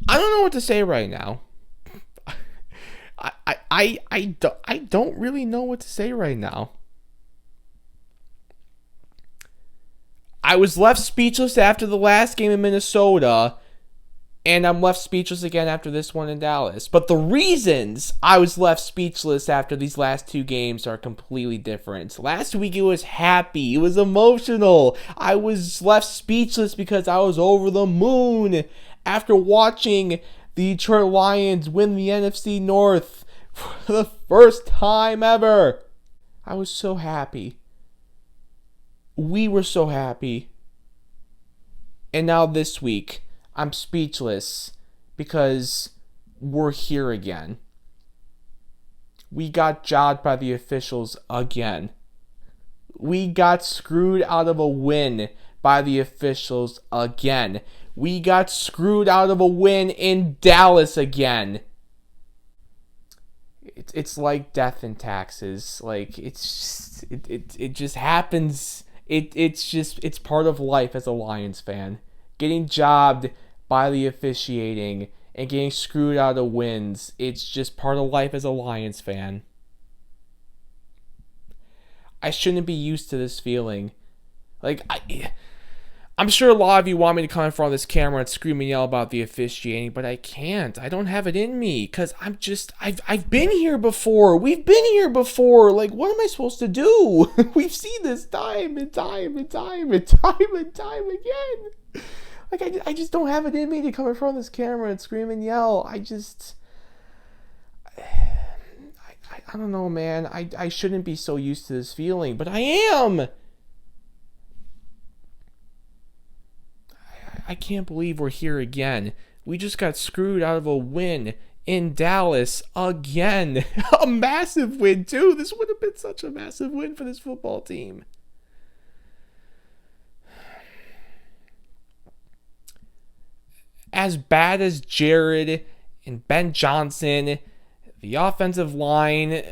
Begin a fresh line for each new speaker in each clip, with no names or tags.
I don't know what to say right now. I don't really know what to say right now. I was left speechless after the last game in Minnesota, and I'm left speechless again after this one in Dallas. But the reasons I was left speechless after these last two games are completely different. Last week it was happy. It was emotional. I was left speechless because I was over the moon after watching the Detroit Lions win the NFC North for the first time ever. I was so happy. We were so happy. And now this week, I'm speechless because we're here again. We got jobbed by the officials again. We got screwed out of a win by the officials again. We got screwed out of a win in Dallas again. It's like death and taxes. Like it just happens. It's part of life as a Lions fan. Getting jobbed by the officiating and getting screwed out of wins. It's just part of life as a Lions fan. I shouldn't be used to this feeling. I'm sure a lot of you want me to come in front of this camera and scream and yell about the officiating, but I can't. I don't have it in me because I've been here before. We've been here before. Like, what am I supposed to do? We've seen this time and time and time and time and time again. Like, I just don't have it in me to come in front of this camera and scream and yell. I don't know, man. I shouldn't be so used to this feeling, but I am. I can't believe we're here again. We just got screwed out of a win in Dallas again. A massive win, too. This would have been such a massive win for this football team. As bad as Jared and Ben Johnson, the offensive line,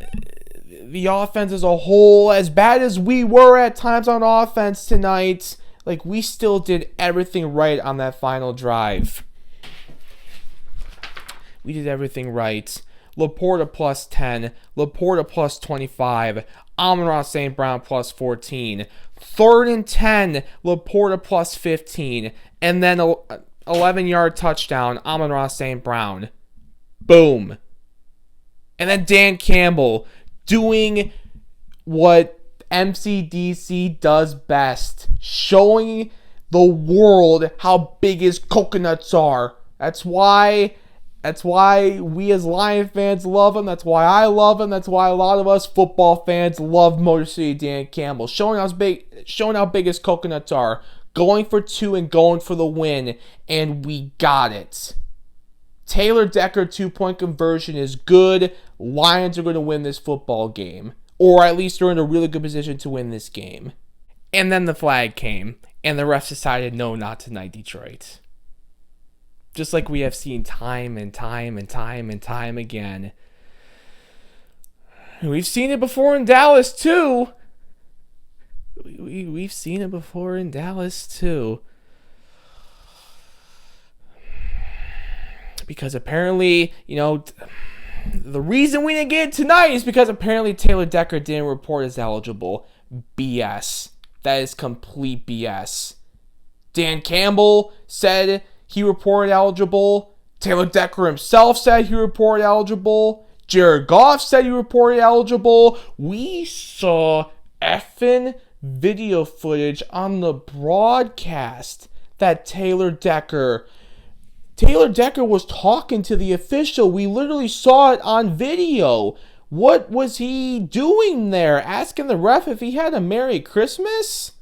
the offense as a whole, as bad as we were at times on offense tonight, like, we still did everything right on that final drive. We did everything right. Laporta plus 10. Laporta plus 25. Amon-Ra St. Brown plus 14. 3rd and 10. Laporta plus 15. And then 11-yard touchdown. Amon-Ra St. Brown. Boom. And then Dan Campbell doing what MCDC does best, showing the world how big his coconuts are. That's why we as Lion fans love him. That's why I love him. That's why a lot of us football fans love Motor City Dan Campbell, showing how big his coconuts are, going for 2 and going for the win, and we got it. Taylor Decker 2-point conversion is good. Lions are going to win this football game. Or at least they're in a really good position to win this game. And then the flag came, and the refs decided, no, not tonight, Detroit. Just like we have seen time and time and time and time again. We've seen it before in Dallas, too. We've seen it before in Dallas, too. Because apparently, the reason we didn't get it tonight is because apparently Taylor Decker didn't report as eligible. BS. That is complete BS. Dan Campbell said he reported eligible. Taylor Decker himself said he reported eligible. Jared Goff said he reported eligible. We saw effing video footage on the broadcast that Taylor Decker was talking to the official. We literally saw it on video. What was he doing there? Asking the ref if he had a Merry Christmas?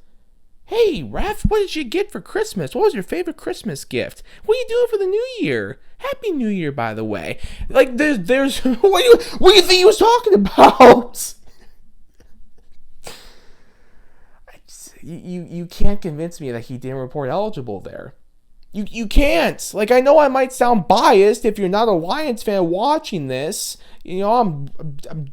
Hey, ref, what did you get for Christmas? What was your favorite Christmas gift? What are you doing for the New Year? Happy New Year, by the way. Like, there's what do you think he was talking about? You can't convince me that he didn't report eligible there. You can't. Like, I know I might sound biased if you're not a Lions fan watching this. I'm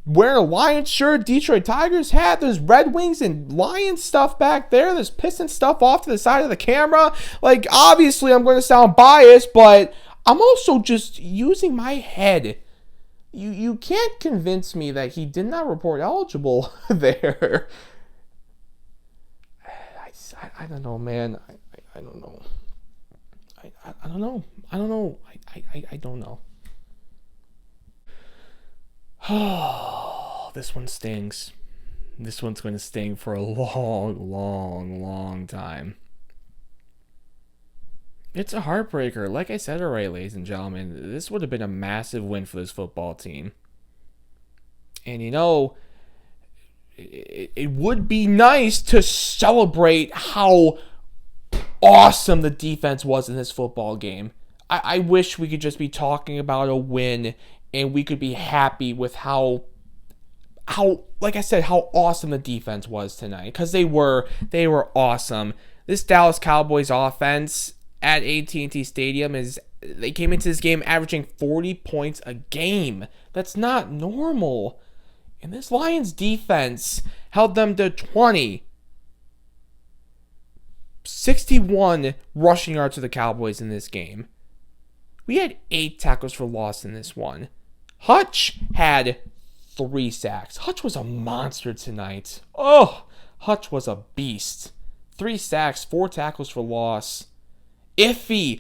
wearing a Lions shirt, Detroit Tigers hat. There's Red Wings and Lions stuff back there. There's Pistons stuff off to the side of the camera. Like, obviously, I'm going to sound biased, but I'm also just using my head. You can't convince me that he did not report eligible there. I don't know, man. I don't know. I don't know. I don't know. I don't know. Oh, this one stings. This one's going to sting for a long time. It's a heartbreaker. Like I said already, ladies and gentlemen, this would have been a massive win for this football team. And it would be nice to celebrate how awesome the defense was in this football game. I wish we could just be talking about a win and we could be happy with how like I said, how awesome the defense was tonight. Because they were awesome. This Dallas Cowboys offense at AT&T Stadium they came into this game averaging 40 points a game. That's not normal. And this Lions defense held them to 61 rushing yards to the Cowboys in this game. We had 8 tackles for loss in this one. Hutch had 3 sacks. Hutch was a monster tonight. Oh, Hutch was a beast. 3 sacks, 4 tackles for loss. Ifeatu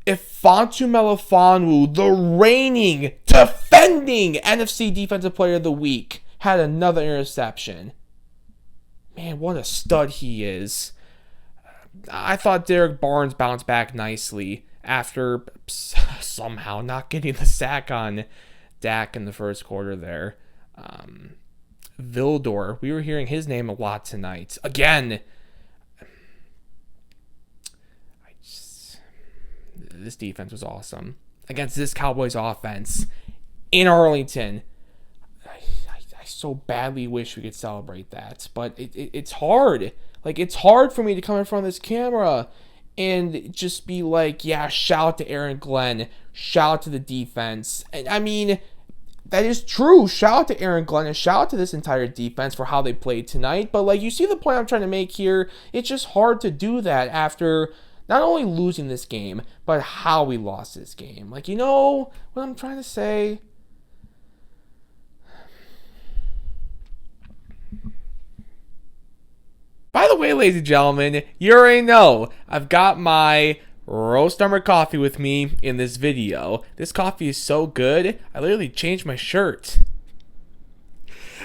Melifonwu, the reigning, defending NFC Defensive Player of the Week, had another interception. Man, what a stud he is. I thought Derek Barnes bounced back nicely after somehow not getting the sack on Dak in the first quarter there. Vildor, we were hearing his name a lot tonight. Again, this defense was awesome. Against this Cowboys offense in Arlington, I so badly wish we could celebrate that. But it's hard. Like, it's hard for me to come in front of this camera and just be like, yeah, shout out to Aaron Glenn. Shout out to the defense. And I mean, that is true. Shout out to Aaron Glenn and shout out to this entire defense for how they played tonight. But, like, you see the point I'm trying to make here. It's just hard to do that after not only losing this game, but how we lost this game. Like, you know what I'm trying to say? By the way, ladies and gentlemen, you already know I've got my roast number coffee with me in this video. This coffee is so good, I literally changed my shirt.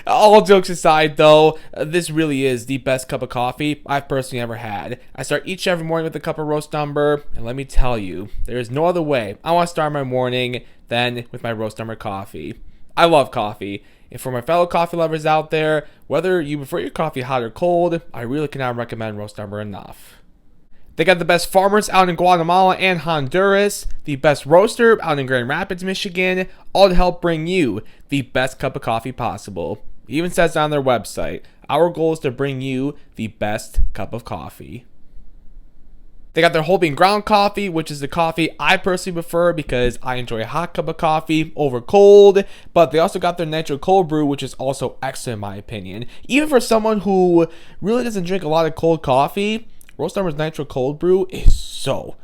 All jokes aside, though, this really is the best cup of coffee I've personally ever had. I start each and every morning with a cup of roast number, and let me tell you, there is no other way I want to start my morning than with my roast number coffee. I love coffee. And for my fellow coffee lovers out there, whether you prefer your coffee hot or cold, I really cannot recommend roast number enough. They got the best farmers out in Guatemala and Honduras, the best roaster out in Grand Rapids, Michigan, all to help bring you the best cup of coffee possible. It even says on their website, our goal is to bring you the best cup of coffee. They got their whole bean ground coffee, which is the coffee I personally prefer because I enjoy a hot cup of coffee over cold. But they also got their nitro cold brew, which is also excellent in my opinion. Even for someone who really doesn't drink a lot of cold coffee, Roast Number's nitro cold brew is so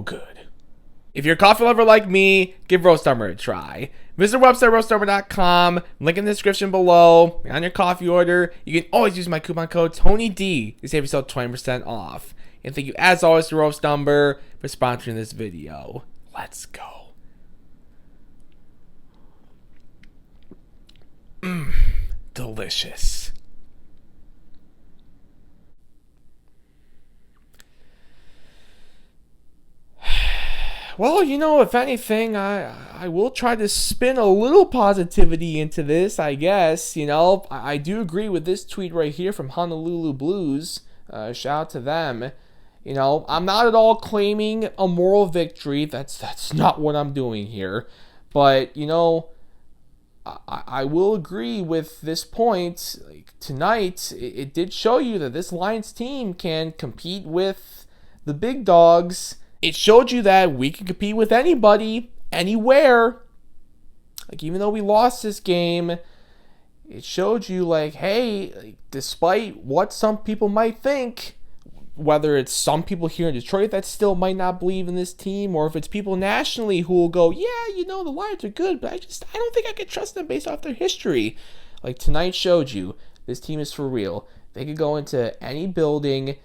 good. If you're a coffee lover like me, give Roast Number a try. Visit our website, roastnumber.com. Link in the description below. On your coffee order, you can always use my coupon code TonyD to save yourself 20% off. And thank you, as always, to Roast Number for sponsoring this video. Let's go. Delicious. Well, you know, if anything, I will try to spin a little positivity into this, I guess. You know, I do agree with this tweet right here from Honolulu Blues. Shout out to them. You know, I'm not at all claiming a moral victory. That's not what I'm doing here. But, you know, I will agree with this point. Like, tonight, it did show you that this Lions team can compete with the big dogs it showed you that we can compete with anybody, anywhere. Like, even though we lost this game, it showed you, like, hey, despite what some people might think, whether it's some people here in Detroit that still might not believe in this team, or if it's people nationally who will go, yeah, the Lions are good, but I don't think I can trust them based off their history. Like, tonight showed you, this team is for real. They could go into any building,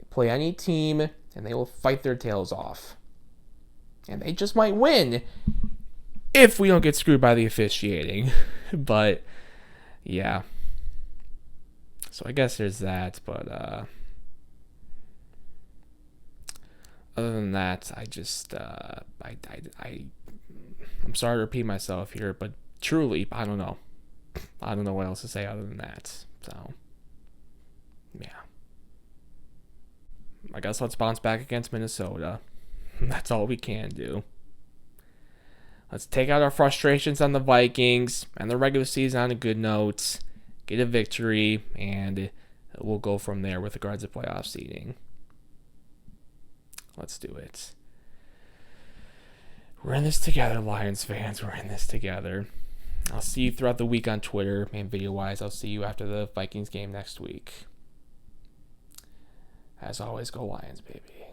play any team, and they will fight their tails off. And they just might win if we don't get screwed by the officiating. But, yeah. So I guess there's that, but other than that, I just I'm sorry to repeat myself here, but truly, I don't know. I don't know what else to say other than that. So, yeah. I guess let's bounce back against Minnesota. That's all we can do. Let's take out our frustrations on the Vikings and the regular season on a good note, get a victory, and we'll go from there with regards to playoff seeding. Let's do it. We're in this together, Lions fans. We're in this together. I'll see you throughout the week on Twitter and video-wise. I'll see you after the Vikings game next week. As always, go Lions, baby.